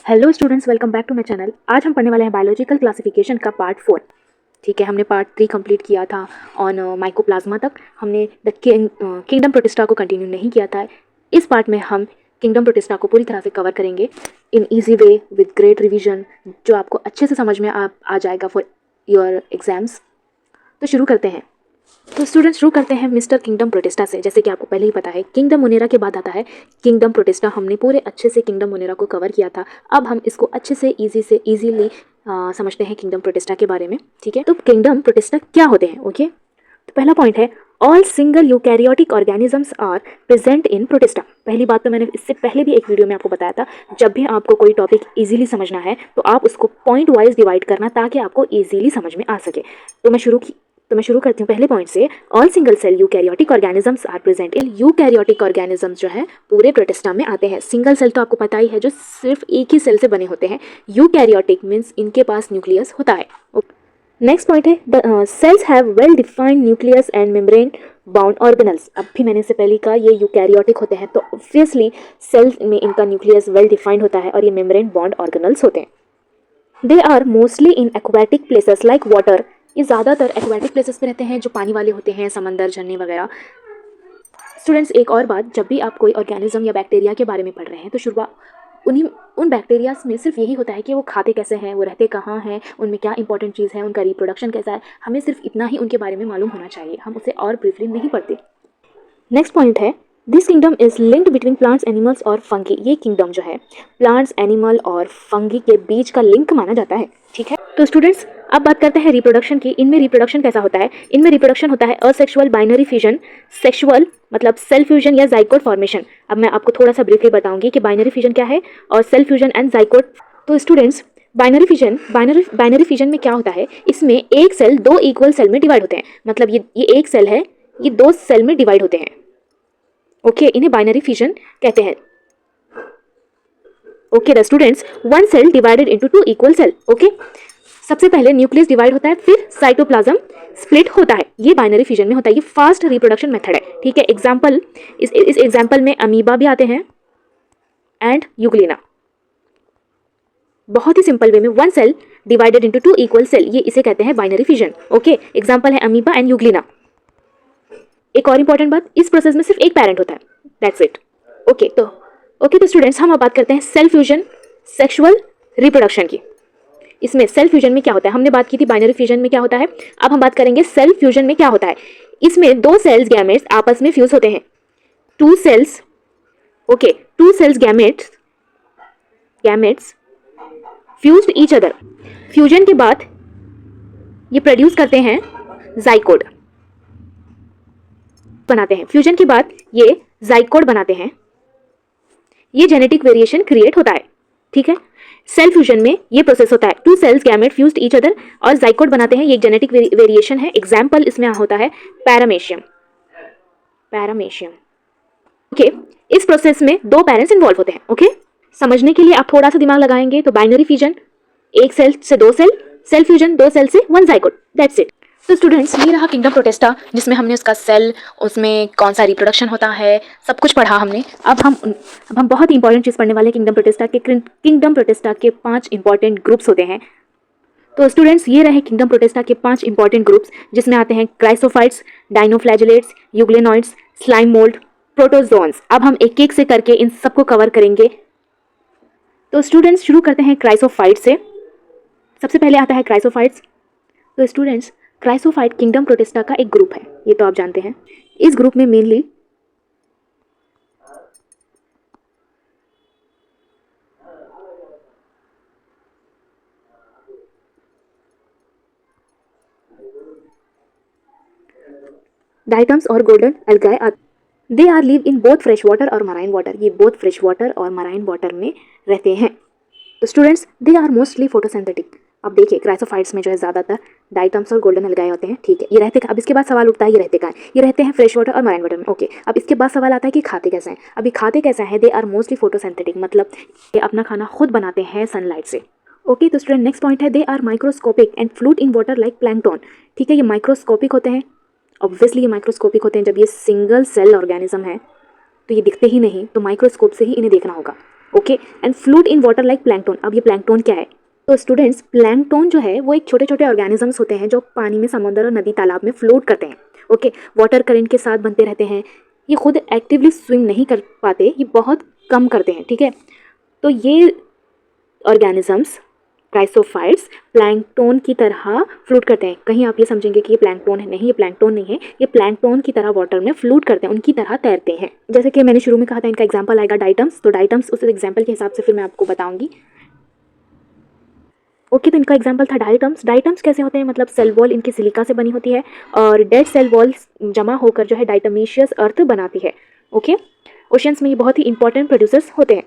Hello students, welcome back to my channel. आज हम पढ़ने वाले हैं बायोलॉजिकल क्लासिफिकेशन का पार्ट 4। ठीक है, हमने पार्ट 3 कंप्लीट किया था ऑन माइकोप्लाज्मा तक। हमने द किंगडम प्रोटिस्टा को कंटिन्यू नहीं किया था। इस पार्ट में हम किंगडम प्रोटिस्टा को पूरी तरह से कवर करेंगे इन easy way with great revision, जो आपको अच्छे से समझ में आ जाएगा फॉर योर एग्जाम्स। तो शुरू करते हैं। तो स्टूडेंट्स शुरू करते हैं मिस्टर किंगडम प्रोटिस्टा से। जैसे कि आपको पहले ही पता है, किंगडम मोनेरा के बाद आता है किंगडम प्रोटिस्टा। हमने पूरे अच्छे से किंगडम मोनेरा को कवर किया था। अब हम इसको अच्छे से इजीली समझते हैं किंगडम प्रोटिस्टा के बारे में। ठीक है, तो किंगडम प्रोटिस्टा क्या होते हैं? ओके, तो पहला पॉइंट है all single eukaryotic organisms are present in Protista. पहली बात तो मैंने इससे पहले भी एक वीडियो में आपको बताया था, जब भी आपको कोई टॉपिक इजीली समझना है तो आप उसको पॉइंट वाइज डिवाइड करना ताकि आपको इजीली समझ में आ सके। तो मैं शुरू करती हूँ पहले पॉइंट से। All single cell eukaryotic organisms are present in. Eukaryotic organisms जो है पूरे प्रोटिस्टा में आते हैं। सिंगल सेल तो आपको पता ही है, जो सिर्फ एक ही सेल से बने होते हैं। यूकैरियोटिक मीन्स इनके पास न्यूक्लियस होता है। नेक्स्ट पॉइंट है the cells have well defined nucleus and membrane bound organelles. अब भी मैंने इससे पहले कहा ये यूकैरियोटिक होते हैं, तो ऑब्वियसली सेल्स में इनका न्यूक्लियस वेल डिफाइंड होता है और ये मेम्ब्रेन बाउंड ऑर्गेनल्स होते हैं। They are mostly in aquatic places like water. ये ज़्यादातर एक्वेटिक प्लेसेस पे रहते हैं जो पानी वाले होते हैं, समंदर, झरने वगैरह। स्टूडेंट्स, एक और बात, जब भी आप कोई ऑर्गेनिज्म या बैक्टीरिया के बारे में पढ़ रहे हैं तो उन बैक्टीरियाज में सिर्फ यही होता है कि वो खाते कैसे हैं, वो रहते कहाँ हैं, उनमें क्या इंपॉर्टेंट चीज़ है, उनका रिप्रोडक्शन कैसा है। हमें सिर्फ इतना ही उनके बारे में मालूम होना चाहिए, हम उसे और ब्रीफली नहीं पढ़ते। नेक्स्ट पॉइंट है this kingdom is linked between plants, animals और फंगी। ये किंगडम जो है प्लांट्स, एनिमल और फंगी के बीच का लिंक माना जाता है। ठीक है, तो स्टूडेंट्स अब बात करते हैं रिप्रोडक्शन की। इनमें रिप्रोडक्शन कैसा होता है? इनमें रिप्रोडक्शन होता है असेक्सुअल बाइनरी फ्यूजन, सेक्सुअल मतलब सेल फ्यूजन या जाइकोट फॉर्मेशन। अब मैं आपको थोड़ा सा ब्रीफली बताऊंगी कि बाइनरी फ्यूजन क्या है और सेल फ्यूजन एंड जाइकोट। तो स्टूडेंट्स, बाइनरी फ्यूजन में क्या होता है? इसमें एक सेल दो इक्वल सेल में डिवाइड होते हैं। मतलब ये एक सेल है, ये दो सेल में डिवाइड होते हैं। ओके, इन्हें बाइनरी फ्यूजन कहते हैं। Okay the students, one cell divided into two equal cell. Okay, सबसे पहले न्यूक्लियस डिवाइड होता है, फिर साइटोप्लाज्म स्प्लिट होता है। ये बाइनरी फ्यूजन में होता है। ये फास्ट रिप्रोडक्शन मेथड है। ठीक है, एग्जांपल इस एग्जांपल में अमीबा भी आते हैं एंड यूग्लिना। बहुत ही सिंपल वे में one cell divided into two equal cell, ये इसे कहते हैं बाइनरी फ्यूजन। ओके, एग्जांपल है अमीबा एंड यूग्लिना। एक और इंपॉर्टेंट बात, इस प्रोसेस में सिर्फ एक पेरेंट होता है, दैट्स इट। ओके, तो स्टूडेंट्स हम अब बात करते हैं सेल फ्यूजन, सेक्सुअल रिप्रोडक्शन की। इसमें सेल फ्यूजन में क्या होता है? हमने बात की थी बाइनरी फ्यूजन में क्या होता है, अब हम बात करेंगे सेल फ्यूजन में क्या होता है। इसमें दो सेल्स गैमेट्स आपस में फ्यूज होते हैं। Two cells gametes fused each other. Fusion के बाद ये प्रोड्यूस करते हैं जाइकोट बनाते हैं। फ्यूजन के बाद ये जाइकोट बनाते हैं। ये जेनेटिक वेरिएशन क्रिएट होता है। ठीक है, सेल फ्यूजन में ये प्रोसेस होता है, two cells gamete fused each other और जाइकोट बनाते हैं। ये एक जेनेटिक वेरिएशन है। एग्जांपल इसमें होता है पैरामेशियम। ओके, इस प्रोसेस में दो पेरेंट्स इन्वॉल्व होते हैं। ओके, समझने के लिए आप थोड़ा सा दिमाग लगाएंगे तो बाइनरी फ्यूजन एक सेल से दो सेल, सेल फ्यूजन दो सेल से वन जाइकोट, दैट्स इट। तो स्टूडेंट्स, ये रहा किंगडम प्रोटिस्टा, जिसमें हमने उसका सेल, उसमें कौन सा रिप्रोडक्शन होता है, सब कुछ पढ़ा हमने। अब हम बहुत ही इंपॉर्टेंट चीज़ पढ़ने वाले हैं किंगडम प्रोटिस्टा के। किंगडम प्रोटिस्टा के 5 इंपॉर्टेंट ग्रुप्स होते हैं। तो स्टूडेंट्स, ये रहे किंगडम प्रोटिस्टा के 5 इंपॉर्टेंट ग्रुप्स, जिसमें आते हैं chrysophytes, dinoflagellates, euglenoids, slime mould, protozoans. अब हम एक एक से करके इन सबको कवर करेंगे। तो स्टूडेंट्स शुरू करते हैं क्राइसोफाइट से। सबसे पहले आता है क्राइसोफाइट्स। तो स्टूडेंट्स, क्राइसोफाइट किंगडम प्रोटिस्टा का एक ग्रुप है, ये तो आप जानते हैं। इस ग्रुप में मेनली डाइटम्स और गोल्डन एल्गाए आते। They are live in both fresh water और मराइन वाटर। ये बोथ फ्रेश वाटर और मराइन वाटर में रहते हैं। तो students, they are mostly photosynthetic. अब देखिए, क्राइसोफाइट्स में जो है ज़्यादातर डाइटम्स और गोल्डन एल्गाए होते हैं। ठीक है, ये रहते, अब इसके बाद सवाल उठता है ये रहते कहाँ हैं? ये रहते हैं फ्रेश वाटर और मराइन वाटर में। ओके, अब इसके बाद सवाल आता है कि खाते कैसे हैं? अभी खाते कैसे हैं? दे आर मोस्टली फोटोसिंथेटिक, मतलब ये अपना खाना खुद बनाते हैं सनलाइट से। ओके, तो स्टूडेंट नेक्स्ट पॉइंट है they are microscopic and float in water like plankton. ठीक है, ये माइक्रोस्कोपिक होते हैं। ऑब्वियसली ये माइक्रोस्कोपिक होते हैं, जब ये सिंगल सेल ऑर्गेनिज्म है तो ये दिखते ही नहीं, तो माइक्रोस्कोप से ही इन्हें देखना होगा। Okay, and float in water like plankton. अब ये प्लैंकटन क्या है? तो स्टूडेंट्स, प्लैंकटन जो है वो एक छोटे छोटे ऑर्गेनिजम्स होते हैं जो पानी में, समुद्र और नदी तालाब में फ्लोट करते हैं। ओके, वाटर करंट के साथ बनते रहते हैं। ये खुद एक्टिवली स्विम नहीं कर पाते, ये बहुत कम करते हैं। ठीक है, तो ये ऑर्गेनिजम्स क्राइसोफाइट्स प्लैंकटन की तरह फ्लूट करते हैं। कहीं आप ये समझेंगे कि ये प्लैंकटन है, नहीं, ये प्लैंकटन नहीं है, ये प्लैंकटन की तरह वाटर में फ्लूट करते हैं, उनकी तरह तैरते हैं। जैसे कि मैंने शुरू में कहा था इनका एग्जांपल आएगा डाइटम्स, तो डाइटम्स उस एग्जांपल के हिसाब से फिर मैं आपको बताऊंगी। ओके, तो इनका एग्जांपल था डाइटम्स। डाइटम्स कैसे होते हैं? मतलब सेल वॉल इनकी सिलिका से बनी होती है और डेड सेल वॉल जमा होकर जो है डाइटमीशियस अर्थ बनाती है। ओके, ओशियंस में ये बहुत ही इंपॉर्टेंट प्रोड्यूसर्स होते हैं।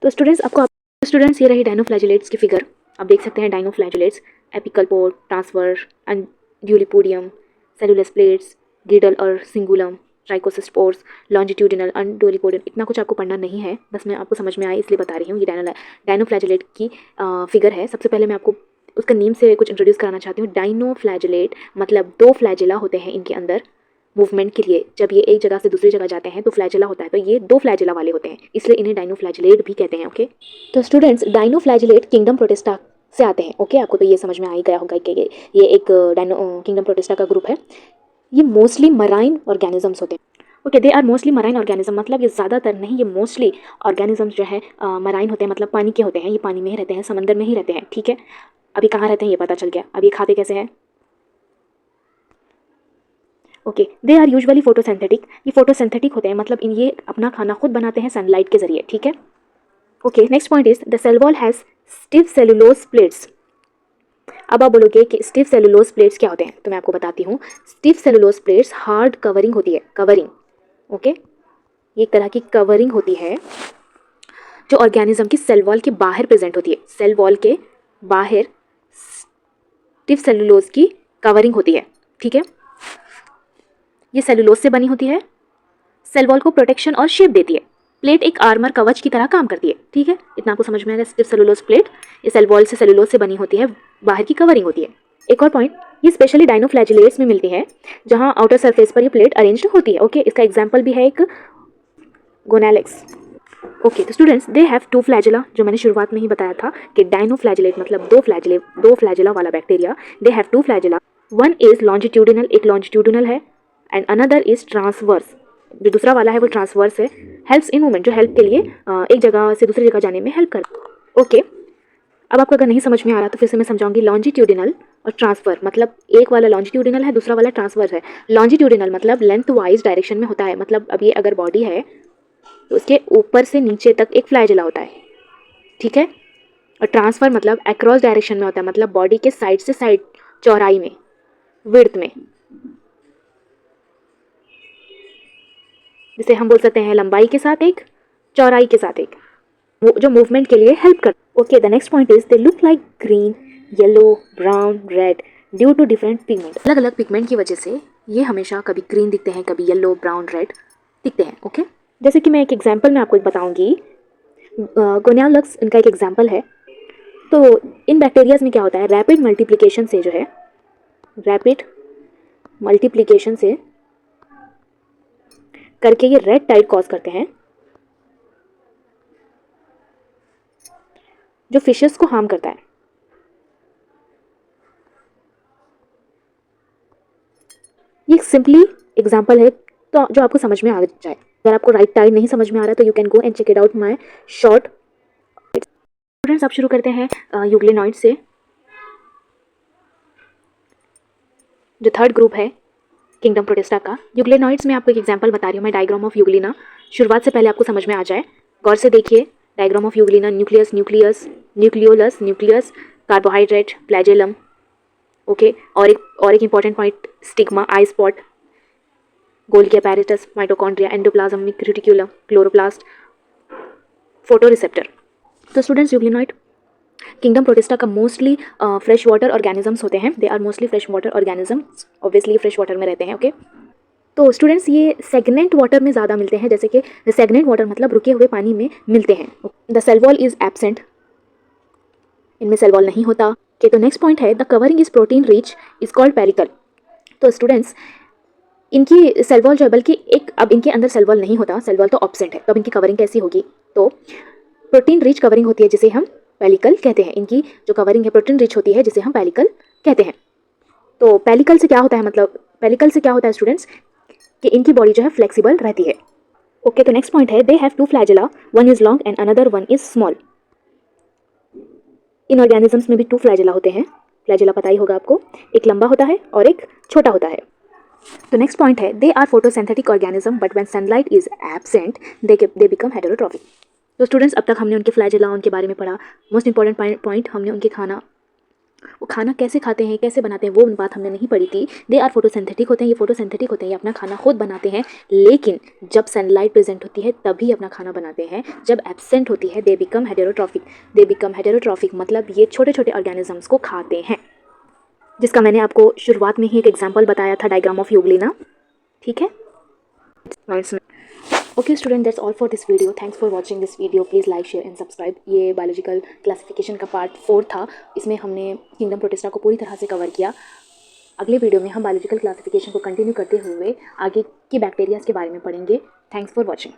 तो स्टूडेंट्स ये रही डाइनोफ्लैजिलेट्स की फिगर। आप देख सकते हैं डाइनोफ्लैजिलेट्स, एपिकल पोर, ट्रांसफर, ड्यूलिपोडियम, सेलुलस प्लेट्स, गिडल और सिंगुलम, ट्राइकोसिस्पोर्स, लॉन्जिट्यूडिनल, डोलिपोडियम। इतना कुछ आपको पढ़ना नहीं है, बस मैं आपको समझ में आए इसलिए बता रही हूँ। ये डाइनोफ्लैजिलेट की फिगर है। सबसे पहले मैं आपको उसका नेम से कुछ इंट्रोड्यूस कराना चाहती हूँ। डाइनोफ्लैजिलेट मतलब 2 फ्लैजिला होते हैं इनके अंदर मूवमेंट के लिए। जब ये एक जगह से दूसरी जगह जाते हैं तो फ्लैजिला होता है, तो ये 2 फ्लैजिला वाले होते हैं, इसलिए इन्हें डाइनोफ्लैजिलेट भी कहते हैं। ओके, तो स्टूडेंट्स, डाइनोफ्लैजिलेट किंगडम प्रोटिस्टा से आते हैं। ओके, आपको तो ये समझ में आ ही गया होगा कि ये एक किंगडम प्रोटिस्टा का ग्रुप है। ये मोस्टली मराइन ऑर्गेनिजम्स होते हैं। Okay, they are mostly marine organism, मतलब ये ज़्यादातर नहीं, ये मोस्टली ऑर्गेनिजम्स जो है मराइन होते हैं, मतलब पानी के होते हैं। ये पानी में ही रहते हैं, समंदर में ही रहते हैं। ठीक है, अभी कहाँ रहते हैं ये पता चल गया। अब ये खाते कैसे हैं? Okay, they are usually photosynthetic. ये फोटोसिंथेटिक होते हैं, मतलब ये अपना खाना खुद बनाते हैं सनलाइट के जरिए। ठीक है, okay, next point is the cell wall has stiff cellulose plates. अब आप बोलोगे कि स्टिफ सेलुलोज प्लेट्स क्या होते हैं, तो मैं आपको बताती हूँ। Stiff cellulose plates hard covering होती है, कवरिंग। ओके, ये एक तरह की कवरिंग होती है जो ऑर्गेनिज्म की सेल वॉल के बाहर प्रेजेंट होती है। सेल वॉल के बाहर स्टिफ सेलुलोज की कवरिंग होती है। ठीक है, ये सेलुलोज से बनी होती है, सेल वॉल को प्रोटेक्शन और शेप देती है। प्लेट एक आर्मर कवच की तरह काम करती है। ठीक है, इतना आपको समझ में आएगा। स्टिफ सेलुलोज प्लेट ये सेल वॉल से सेलुलोज से बनी होती है, बाहर की कवरिंग होती है। एक और पॉइंट, ये स्पेशली डाइनोफ्लैजिलेट्स में मिलती है जहां आउटर सरफेस पर ये प्लेट अरेंज्ड होती है। ओके, इसका एग्जांपल भी है एक गोनालेक्स। ओके, तो स्टूडेंट्स, दे हैव 2 फ्लैजिला, जो मैंने शुरुआत में ही बताया था कि डाइनोफ्लैजिलेट मतलब 2 फ्लैजिला वाला bacteria. They have 2 flagella, one is longitudinal, एक लॉन्जिट्यूडिनल है, एंड अनदर इज ट्रांसवर्स, जो दूसरा वाला है वो ट्रांसवर्स है। हेल्प्स इन मूवमेंट, जो हेल्प के लिए एक जगह से दूसरी जगह जाने में हेल्प कर। ओके, अब आपको अगर नहीं समझ में आ रहा तो फिर से मैं समझाऊंगी। लॉन्जिट्यूडिनल और ट्रांसफर, मतलब एक वाला लॉन्जिट्यूडिनल है, दूसरा वाला ट्रांसवर्स है। लॉन्जिट्यूडिनल मतलब लेंथ वाइज डायरेक्शन में होता है, मतलब अब ये अगर बॉडी है तो उसके ऊपर से नीचे तक एक फ्लैजिला होता है। ठीक है, और ट्रांसफर मतलब अक्रॉस डायरेक्शन में होता है, मतलब बॉडी के साइड से साइड, चौड़ाई में, विड्थ में, जिसे हम बोल सकते हैं लंबाई के साथ एक, चौड़ाई के साथ एक, जो मूवमेंट के लिए हेल्प कर। Okay, the next point is they look like green, yellow, brown, red due to different pigment. अलग अलग पिगमेंट की वजह से ये हमेशा कभी ग्रीन दिखते हैं, कभी येलो, ब्राउन, रेड दिखते हैं। ओके, जैसे कि मैं एक एग्जांपल में आपको बताऊंगी। गोनियालक्स इनका एक एग्जांपल है। तो इन बैक्टीरियाज में क्या होता है, रैपिड मल्टीप्लिकेशन से जो है, रैपिड मल्टीप्लिकेशन से करके ये रेड टाइड कॉज करते हैं, जो फिशेस को हार्म करता है। ये एक सिंपली एग्जांपल है तो जो आपको समझ में आ जाए। अगर आपको राइट टाइड नहीं समझ में आ रहा तो you can go and check it out my short. Students, अब शुरू करते हैं यूग्लिनॉइड से। जो थर्ड ग्रुप है किंगडम प्रोटिस्टा का, यूग्लिनॉइड्स में आपको एक एग्जांपल बता रही हूँ मैं, डायग्राम ऑफ यूग्लिना। शुरुआत से पहले आपको समझ में आ जाए, गौर से देखिए। Diagram of euglena, nucleus, nucleus, nucleolus, nucleus, carbohydrate, flagellum. Okay, और एक important point, stigma, eye spot, Golgi apparatus, mitochondria, endoplasmic reticulum, chloroplast, photoreceptor. तो स्टूडेंट्स, यूग्लिनॉइड किंगडम प्रोटिस्टा का मोस्टली फ्रेश वाटर ऑर्गेनिजम्स होते हैं। They are mostly fresh water organisms, obviously fresh water में रहते हैं। Okay, तो स्टूडेंट्स, ये सेगनेंट water में ज़्यादा मिलते हैं, जैसे कि सेगनेंट वाटर मतलब रुके हुए पानी में मिलते हैं। The cell wall is absent, इनमें सेल वॉल नहीं होता। ओके, तो नेक्स्ट पॉइंट है the covering is protein rich is called pellicle. तो स्टूडेंट्स, इनकी सेल वॉल जो है, बल्कि एक, अब इनके अंदर सेल वॉल नहीं होता, सेल वॉल तो ऑब्सेंट है, तो अब इनकी कवरिंग कैसी होगी? तो प्रोटीन रिच कवरिंग होती है जिसे हम पेलिकल कहते हैं। इनकी जो कवरिंग है प्रोटीन रिच होती है जिसे हम पेलिकल कहते हैं। तो पेलिकल से क्या होता है, मतलब पेलिकल से क्या होता है स्टूडेंट्स कि इनकी बॉडी जो है फ्लेक्सिबल रहती है। ओके, तो नेक्स्ट पॉइंट है they have 2 flagella, one is long and another one is small. In organisms में भी 2 फ्लैजेला होते हैं। फ्लैजेला पता ही होगा आपको, एक लंबा होता है और एक छोटा होता है। तो नेक्स्ट पॉइंट है they are photosynthetic organism but when sunlight is absent they become heterotrophic. तो स्टूडेंट्स अब तक हमने उनके फ्लैजेला उनके बारे में पढ़ा। मोस्ट इंपॉर्टेंट पॉइंट हमने उनके वो खाना कैसे खाते हैं, कैसे बनाते हैं, वो बात हमने नहीं पढ़ी थी। दे आर फोटोसिंथेटिक होते हैं, ये फोटोसिंथेटिक होते हैं, ये अपना खाना खुद बनाते हैं, लेकिन जब सनलाइट प्रेजेंट होती है तभी अपना खाना बनाते हैं। जब एब्सेंट होती है दे बिकम हेटेरोट्रॉफिक। दे बिकम हेटेरोट्रॉफिक मतलब ये छोटे छोटे ऑर्गेनिजम्स को खाते हैं, जिसका मैंने आपको शुरुआत में ही एक एग्जाम्पल बताया था, डायग्राम ऑफ यूग्लिना। ठीक है, okay student, that's all for this video. Thanks for watching this video. Please like share and subscribe. ये बायोलॉजिकल क्लासिफिकेशन का पार्ट 4 था। इसमें हमने किंगडम प्रोटिस्टा को पूरी तरह से कवर किया। अगले वीडियो में हम बायोलॉजिकल क्लासिफिकेशन को कंटिन्यू करते हुए आगे की बैक्टीरियाज के बारे में पढ़ेंगे। Thanks for watching.